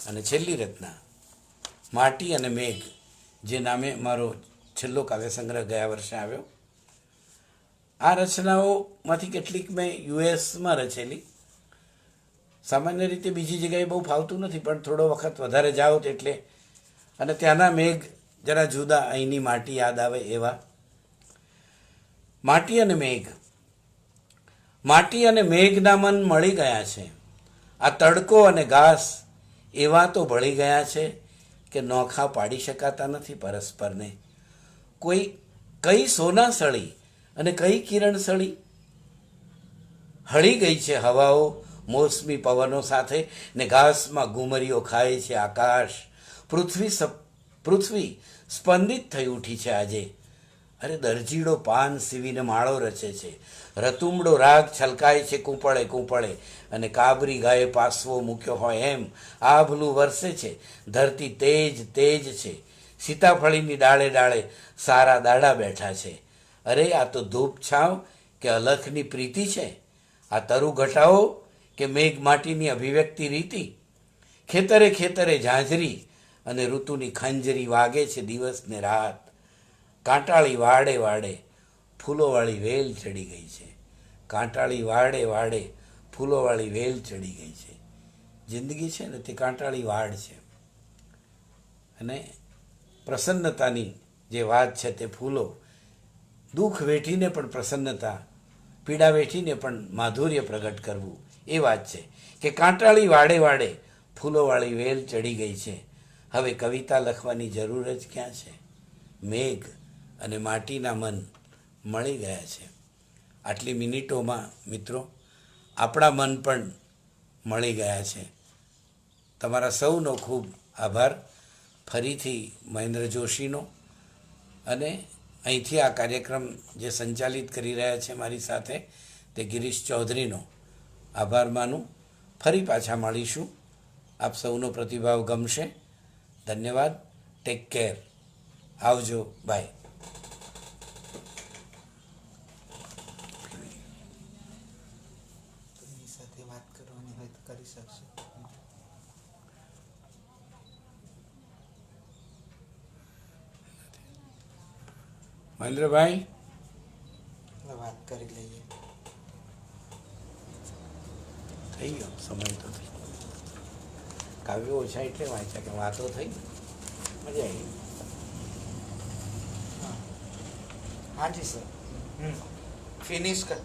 અને છેલ્લી રચના માટી અને મેઘ, જે નામે મારો છેલ્લો કાવ્ય સંગ્રહ ગયા વર્ષે આવ્યો. આ રચનાઓમાંથી કેટલીક મેં યુએસમાં રચેલી. સામાન્ય રીતે બીજી જગ્યાએ બહુ ફાવતું નથી, પણ થોડો વખત વધારે જાઓ એટલે, અને ત્યાંના મેઘ જરા જુદા, અહીંની માટી યાદ આવે એવા. માટી અને મેઘ. માટી અને મેઘના મન મળી ગયા છે. આ તડકો અને ઘાસ એવા તો ભળી ગયા છે કે નોખા પાડી શકાતા નથી પરસ્પરને. કઈ સોના સળી અને કઈ કિરણ સળી. હળી ગઈ છે હવાઓ મોસમી પવનો સાથે, ને ઘાસમાં ઘુમરીઓ ખાય છે આકાશ. પૃથ્વી સ્પંદિત થઈ ઉઠી છે આજે. અરે દરજીડો પાન સીવીને માળો રચે છે, રતુમડો રાગ છલકાય છે કૂંપળે કૂંપળે, અને કાબરી ગાયે પાસવો મૂક્યો હોય એમ આભલું વરસે છે. ધરતી તેજ તેજ છે, સીતાફળીની ડાળે ડાળે સારા દાડા બેઠા છે. અરે આ તો ધૂપ છાંવ કે અલખની પ્રીતિ છે. આ તરુ ઘટાઓ કે મેઘ માટીની અભિવ્યક્તિ રીતિ. ખેતરે ખેતરે ઝાંઝરી અને ઋતુની ખંજરી વાગે છે દિવસ ને રાત. કાંટાળી વાડે વાડે ફૂલોવાળી વેલ ચડી ગઈ છે. કાંટાળી વાડે વાડે ફૂલોવાળી વેલ ચડી ગઈ છે. જિંદગી છે ને તે કાંટાળી વાડ છે, અને પ્રસન્નતાની જે વાત છે તે ફૂલો. દુઃખ વેઠીને પણ પ્રસન્નતા, પીડા વેઠીને પણ માધુર્ય પ્રગટ કરવું, એ વાત છે કે કાંટાળી વાડે વાડે ફૂલોવાળી વેલ ચડી ગઈ છે. હવે કવિતા લખવાની જરૂર જ ક્યાં છે. મેઘ અને માટીના મન મળી ગયા છે. આટલી મિનિટોમાં મિત્રો આપણા મન પણ મળી ગયા છે. તમારા સૌનો ખૂબ આભાર. ફરીથી મહેન્દ્ર જોશીનો અને અહીંથી આ કાર્યક્રમ જે સંચાલિત કરી રહ્યા છે મારી સાથે તે ગિરીશ ચૌધરીનો આભાર માનું. ફરી પાછા મળીશું. આપ સૌનો પ્રતિભાવ ગમશે. ધન્યવાદ. Take care. આવજો. બાય. મહેન્દ્રભાઈ વાત કરી લઈએ. થઈ ગયો સમય તો થઈ. કાવ્યો ઓછા એટલે વાંચ્યા કે વાતો થઈ, મજા આવી. हाँ जी सर, फिनिश कर.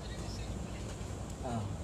हाँ.